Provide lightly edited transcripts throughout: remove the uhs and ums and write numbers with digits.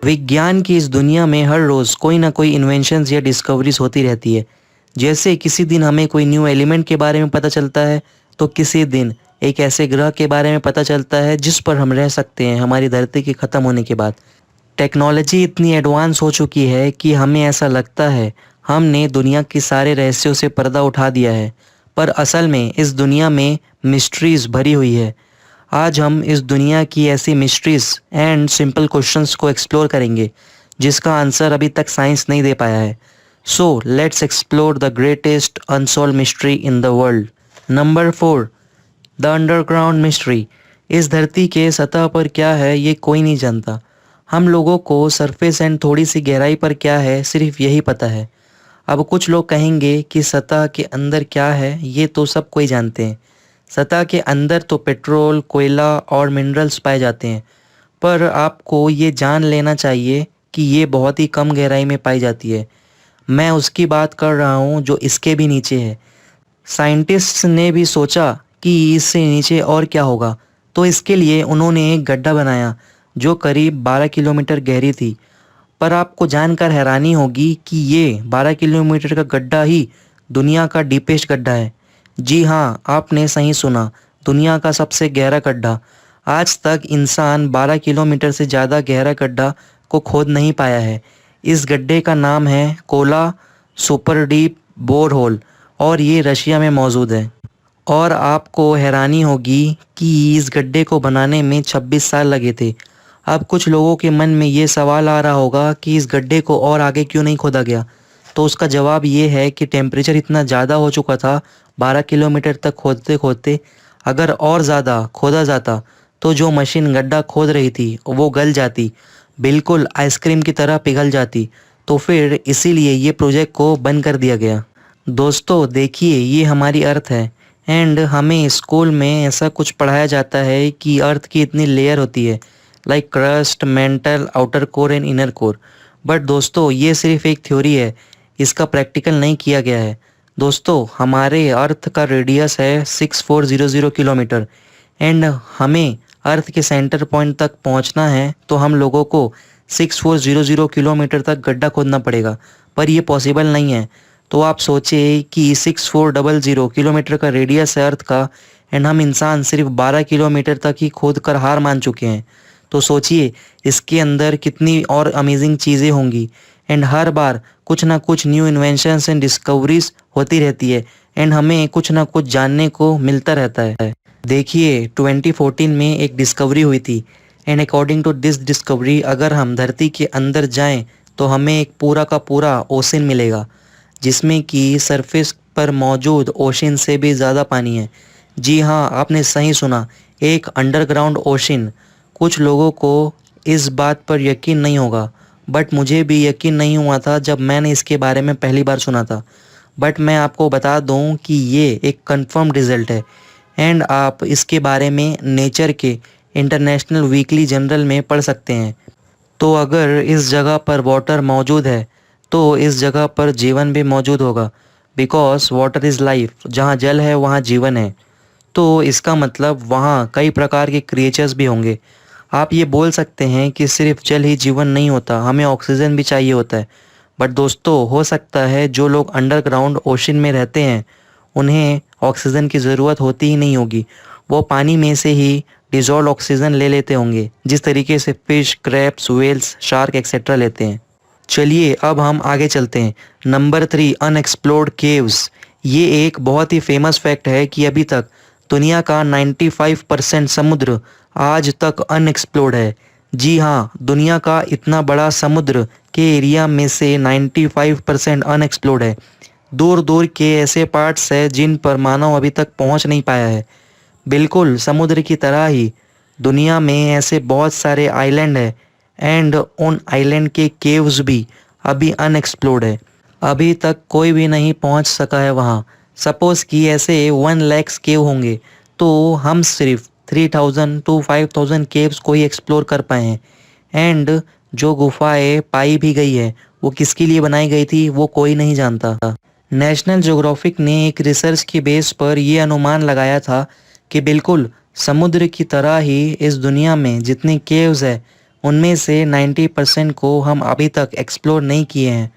विज्ञान की इस दुनिया में हर रोज़ कोई ना कोई इन्वेंशंस या डिस्कवरीज होती रहती है। जैसे किसी दिन हमें कोई न्यू एलिमेंट के बारे में पता चलता है, तो किसी दिन एक ऐसे ग्रह के बारे में पता चलता है जिस पर हम रह सकते हैं हमारी धरती के ख़त्म होने के बाद। टेक्नोलॉजी इतनी एडवांस हो चुकी है कि हमें ऐसा लगता है हमने दुनिया के सारे रहस्यों से पर्दा उठा दिया है, पर असल में इस दुनिया में मिस्ट्रीज भरी हुई है। आज हम इस दुनिया की ऐसी मिस्ट्रीज एंड सिंपल क्वेश्चंस को एक्सप्लोर करेंगे जिसका आंसर अभी तक साइंस नहीं दे पाया है। So let's explore the greatest unsolved mystery in the world. Number 4, the underground mystery. इस धरती के सतह पर क्या है ये कोई नहीं जानता। हम लोगों को सरफेस एंड थोड़ी सी गहराई पर क्या है सिर्फ यही पता है। अब कुछ लोग कहेंगे कि सतह के अंदर क्या है ये तो सब कोई जानते हैं। सतह के अंदर तो पेट्रोल, कोयला और मिनरल्स पाए जाते हैं, पर आपको ये जान लेना चाहिए कि ये बहुत ही कम गहराई में पाई जाती है। मैं उसकी बात कर रहा हूँ जो इसके भी नीचे है। साइंटिस्ट्स ने भी सोचा कि इससे नीचे और क्या होगा, तो इसके लिए उन्होंने एक गड्ढा बनाया जो करीब 12 किलोमीटर गहरी थी। पर आपको जानकर हैरानी होगी कि ये 12 किलोमीटर का गड्ढा ही दुनिया का डीपेस्ट गड्ढा है। जी हाँ, आपने सही सुना, दुनिया का सबसे गहरा गड्ढा। आज तक इंसान 12 किलोमीटर से ज़्यादा गहरा गड्ढा को खोद नहीं पाया है। इस गड्ढे का नाम है Kola super deep bore hole और ये रशिया में मौजूद है। और आपको हैरानी होगी कि इस गड्ढे को बनाने में 26 साल लगे थे। अब कुछ लोगों के मन में ये सवाल आ रहा होगा कि इस गड्ढे को और आगे क्यों नहीं खोदा गया, तो उसका जवाब ये है कि टेम्परेचर इतना ज़्यादा हो चुका था 12 किलोमीटर तक खोदते खोदते। अगर और ज़्यादा खोदा जाता तो जो मशीन गड्ढा खोद रही थी वो गल जाती, बिल्कुल आइसक्रीम की तरह पिघल जाती। तो फिर इसीलिए ये प्रोजेक्ट को बंद कर दिया गया। दोस्तों देखिए, ये हमारी अर्थ है एंड हमें स्कूल में ऐसा कुछ पढ़ाया जाता है कि अर्थ की इतनी लेयर होती है, like crust, mental, outer core and inner core. But दोस्तों ये सिर्फ एक थ्योरी है, इसका प्रैक्टिकल नहीं किया गया है। दोस्तों हमारे अर्थ का रेडियस है 6400 किलोमीटर एंड हमें अर्थ के सेंटर पॉइंट तक पहुंचना है तो हम लोगों को 6400 किलोमीटर तक गड्ढा खोदना पड़ेगा, पर ये पॉसिबल नहीं है। तो आप सोचिए कि 6400 किलोमीटर का रेडियस है अर्थ का एंड हम इंसान सिर्फ 12 किलोमीटर तक ही खोद कर हार मान चुके हैं। तो सोचिए इसके अंदर कितनी और अमेजिंग चीज़ें होंगी एंड हर बार कुछ ना कुछ न्यू इन्वेंशंस एंड डिस्कवरीज होती रहती है एंड हमें कुछ ना कुछ जानने को मिलता रहता है। देखिए 2014 में एक डिस्कवरी हुई थी and according to this discovery अगर हम धरती के अंदर जाएं तो हमें एक पूरा का पूरा ओशन मिलेगा जिसमें कि सरफेस पर मौजूद ओशन से भी ज़्यादा पानी है। जी हाँ, आपने सही सुना, एक अंडरग्राउंड ओशन। कुछ लोगों को इस बात पर यकीन नहीं होगा, बट मुझे भी यकीन नहीं हुआ था जब मैंने इसके बारे में पहली बार सुना था। बट मैं आपको बता दूं कि ये एक कंफर्म रिजल्ट है एंड आप इसके बारे में नेचर के इंटरनेशनल वीकली जर्नल में पढ़ सकते हैं। तो अगर इस जगह पर वाटर मौजूद है तो इस जगह पर जीवन भी मौजूद होगा, बिकॉज वाटर इज़ लाइफ। जहाँ जल है वहाँ जीवन है, तो इसका मतलब वहाँ कई प्रकार के क्रिएचर्स भी होंगे। आप ये बोल सकते हैं कि सिर्फ जल ही जीवन नहीं होता, हमें ऑक्सीजन भी चाहिए होता है। बट दोस्तों हो सकता है जो लोग अंडरग्राउंड ओशन में रहते हैं उन्हें ऑक्सीजन की ज़रूरत होती ही नहीं होगी, वो पानी में से ही डिजॉल्व ऑक्सीजन ले लेते होंगे, जिस तरीके से fish, crabs, whales, shark etcetera लेते हैं। चलिए अब हम आगे चलते हैं। Number 3, unexplored caves. ये एक बहुत ही फेमस फैक्ट है कि अभी तक दुनिया का 95% समुद्र आज तक अनएक्सप्लोर्ड है। जी हाँ, दुनिया का इतना बड़ा समुद्र के एरिया में से 95% अनएक्सप्लोर्ड है। दूर दूर के ऐसे पार्ट्स है जिन पर मानव अभी तक पहुंच नहीं पाया है। बिल्कुल समुद्र की तरह ही दुनिया में ऐसे बहुत सारे आइलैंड है एंड उन आइलैंड के केव्स भी अभी अनएक्सप्लोर्ड है। अभी तक कोई भी नहीं पहुंच सका है वहाँ। सपोज़ कि ऐसे 1 लाख केव होंगे तो हम सिर्फ 3000 to 5000 केव्स को ही एक्सप्लोर कर पाए हैं एंड जो गुफाएं पाई भी गई है वो किसके लिए बनाई गई थी वो कोई नहीं जानता। नेशनल ज्योग्राफिक ने एक रिसर्च की बेस पर ये अनुमान लगाया था कि बिल्कुल समुद्र की तरह ही इस दुनिया में जितने केव्स है उनमें से 90% को हम अभी तक एक्सप्लोर नहीं किए हैं।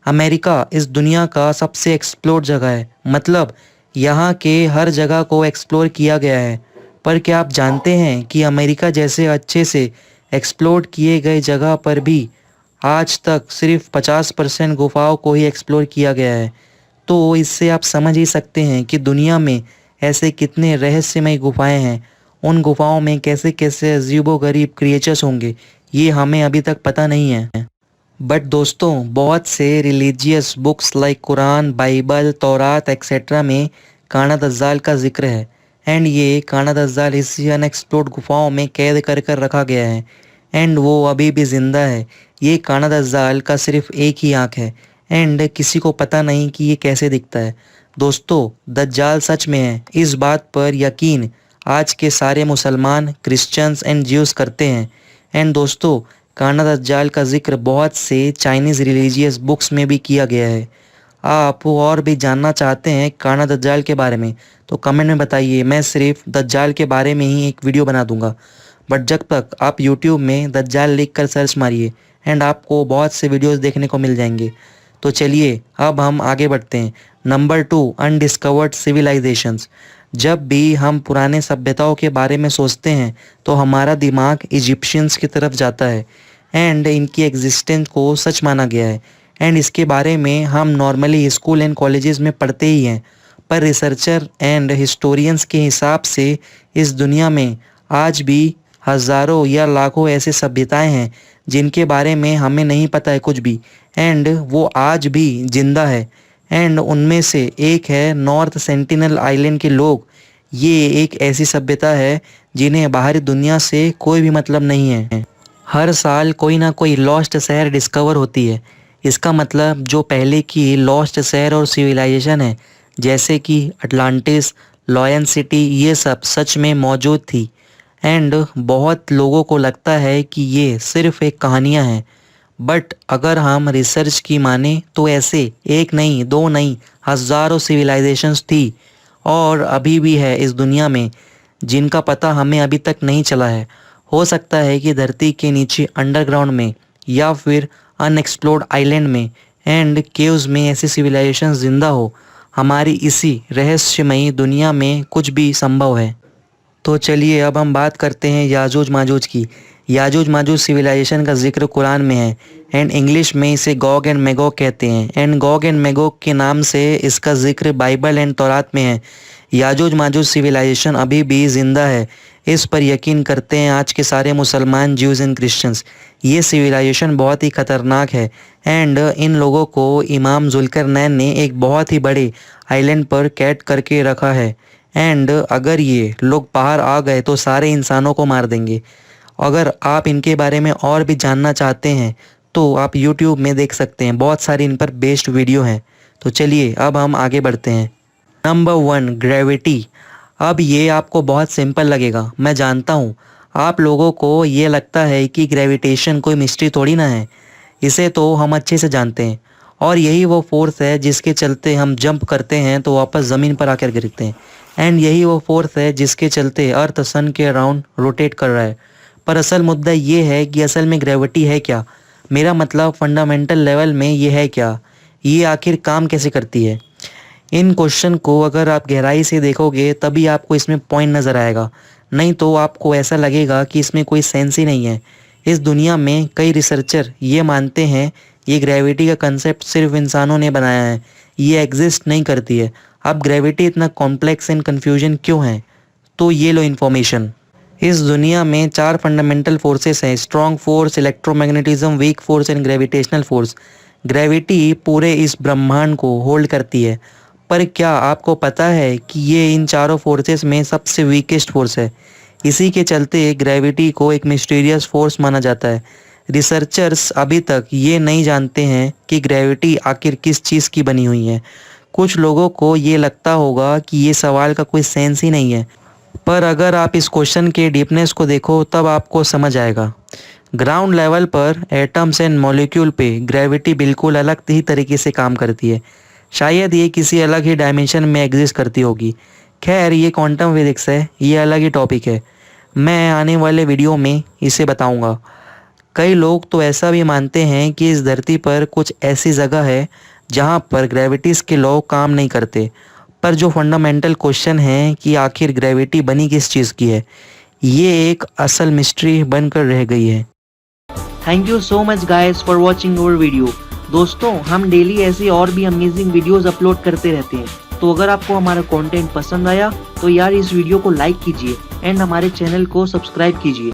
अमेरिका इस दुनिया का सबसे एक्सप्लोर जगह है, मतलब यहाँ के हर जगह को एक्सप्लोर किया गया है। पर क्या आप जानते हैं कि अमेरिका जैसे अच्छे से एक्सप्लोर किए गए जगह पर भी आज तक सिर्फ 50% गुफाओं को ही एक्सप्लोर किया गया है। तो इससे आप समझ ही सकते हैं कि दुनिया में ऐसे कितने रहस्यमय गुफाएं हैं। उन गुफाओं में कैसे कैसे अजीबोगरीब क्रिएचर्स होंगे, ये हमें अभी तक पता नहीं है। बट दोस्तों, बहुत से religious books like Quran, Bible, तौरात एक्सेट्रा में काना दज्जाल का जिक्र है। एंड ये काना दज्जाल इसी अनएक्सप्लोर्ड गुफाओं में कैद कर कर रखा गया है एंड वो अभी भी ज़िंदा है। ये काना दज्जाल का सिर्फ एक ही आँख है एंड किसी को पता नहीं कि ये कैसे दिखता है। दोस्तों, दज्जाल सच में है, इस बात पर यकीन आज के सारे मुसलमान, क्रिश्चियंस एंड ज्यूज़ करते हैं। एंड दोस्तों, काना दज्जाल का जिक्र बहुत से चाइनीज़ रिलीजियस बुक्स में भी किया गया है। आप और भी जानना चाहते हैं काना दज्जाल के बारे में तो कमेंट में बताइए, मैं सिर्फ दज्जाल के बारे में ही एक वीडियो बना दूंगा। बट जब तक आप यूट्यूब में दज्जाल लिख कर सर्च मारिए एंड आपको बहुत से वीडियोस देखने को मिल जाएंगे। तो चलिए अब हम आगे बढ़ते हैं। Number 2, undiscovered civilisations. जब भी हम पुराने सभ्यताओं के बारे में सोचते हैं तो हमारा दिमाग इजिप्शियंस की तरफ जाता है एंड इनकी एग्जिस्टेंस को सच माना गया है एंड इसके बारे में हम नॉर्मली स्कूल एंड कॉलेजेस में पढ़ते ही हैं। पर रिसर्चर एंड हिस्टोरियंस के हिसाब से इस दुनिया में आज भी हज़ारों या लाखों ऐसे सभ्यताएं हैं जिनके बारे में हमें नहीं पता है कुछ भी एंड वो आज भी जिंदा है। एंड उनमें से एक है नॉर्थ सेंटिनल आइलैंड के लोग। ये एक ऐसी सभ्यता है जिन्हें बाहरी दुनिया से कोई भी मतलब नहीं है। हर साल कोई ना कोई लॉस्ट शहर डिस्कवर होती है। इसका मतलब जो पहले की लॉस्ट शहर और सिविलाइजेशन है, जैसे कि अटलांटिस, लॉयन सिटी, ये सब सच में मौजूद थी। एंड बहुत लोगों को लगता है कि ये सिर्फ एक कहानियाँ हैं। बट अगर हम रिसर्च की माने तो ऐसे एक नहीं, दो नहीं, हज़ारों सिविलाइजेशंस थी और अभी भी है इस दुनिया में जिनका पता हमें अभी तक नहीं चला है। हो सकता है कि धरती के नीचे अंडरग्राउंड में या फिर अनएक्सप्लोर्ड आइलैंड में एंड केव्स में ऐसी सिविलाइजेशन जिंदा हो। हमारी इसी रहस्यमयी दुनिया में कुछ भी संभव है। तो चलिए अब हम बात करते हैं याजूज माजूज की। याजूज माजूज सिविलाइजेशन का जिक्र कुरान में है एंड इंग्लिश में इसे गॉग एंड मैगोग कहते हैं एंड गॉग एंड मैगोग के नाम से इसका जिक्र बाइबल एंड तौरात में है। याजूज माजूज सिविलाइजेशन अभी भी जिंदा है, इस पर यकीन करते हैं आज के सारे मुसलमान, ज्यूज़ एंड क्रिश्चियंस। ये सिविलाइजेशन बहुत ही ख़तरनाक है एंड इन लोगों को इमाम जुल्करनैन ने एक बहुत ही बड़े आइलैंड पर कैद करके रखा है एंड अगर ये लोग बाहर आ गए तो सारे इंसानों को मार देंगे। अगर आप इनके बारे में और भी जानना चाहते हैं तो आप YouTube में देख सकते हैं, बहुत सारी इन पर बेस्ड वीडियो हैं। तो चलिए अब हम आगे बढ़ते हैं। Number 1, gravity. अब ये आपको बहुत सिंपल लगेगा, मैं जानता हूँ। आप लोगों को ये लगता है कि ग्रेविटेशन कोई मिस्ट्री थोड़ी ना है, इसे तो हम अच्छे से जानते हैं और यही वो फोर्स है जिसके चलते हम जंप करते हैं तो वापस ज़मीन पर आकर गिरते हैं एंड यही वो फोर्स है जिसके चलते अर्थ सन के अराउंड रोटेट कर रहा है। पर असल मुद्दा ये है कि असल में ग्रेविटी है क्या, मेरा मतलब फंडामेंटल लेवल में ये है क्या, ये आखिर काम कैसे करती है। इन क्वेश्चन को अगर आप गहराई से देखोगे तभी आपको इसमें पॉइंट नज़र आएगा, नहीं तो आपको ऐसा लगेगा कि इसमें कोई सेंस ही नहीं है। इस दुनिया में कई रिसर्चर ये मानते हैं ये ग्रेविटी का कंसेप्ट सिर्फ इंसानों ने बनाया है, ये एग्जिस्ट नहीं करती है। अब ग्रेविटी इतना कॉम्प्लेक्स एंड कन्फ्यूजन क्यों है, तो ये लो इन्फॉर्मेशन। इस दुनिया में 4 फंडामेंटल फोर्सेस हैं, strong force, electromagnetism, weak force and gravitational force. Gravity पूरे इस ब्रह्मांड को होल्ड करती है। पर क्या आपको पता है कि ये इन चारों फोर्सेस में सबसे वीकेस्ट फोर्स है। इसी के चलते ग्रेविटी को एक मिस्टीरियस फोर्स माना जाता है। रिसर्चर्स अभी तक ये नहीं जानते हैं कि ग्रेविटी आखिर किस चीज़ की बनी हुई है। कुछ लोगों को ये लगता होगा कि ये सवाल का कोई सेंस ही नहीं है, पर अगर आप इस क्वेश्चन के डीपनेस को देखो तब आपको समझ आएगा। ग्राउंड लेवल पर एटम्स एंड मॉलिक्यूल पे ग्रेविटी बिल्कुल अलग ही तरीके से काम करती है। शायद ये किसी अलग ही डायमेंशन में एग्जिस्ट करती होगी। खैर, ये क्वांटम फिजिक्स है, ये अलग ही टॉपिक है, मैं आने वाले वीडियो में इसे बताऊंगा। कई लोग तो ऐसा भी मानते हैं कि इस धरती पर कुछ ऐसी जगह है जहाँ पर ग्रेविटीज़ के लॉ काम नहीं करते। पर जो फंडामेंटल क्वेश्चन है कि आखिर ग्रेविटी बनी किस चीज़ की है, ये एक असल मिस्ट्री बनकर रह गई है। Thank you so much guys for watching our video. दोस्तों, हम डेली ऐसे और भी अमेजिंग वीडियोस अपलोड करते रहते हैं, तो अगर आपको हमारा कंटेंट पसंद आया तो यार इस वीडियो को लाइक कीजिए एंड हमारे चैनल को सब्सक्राइब कीजिए।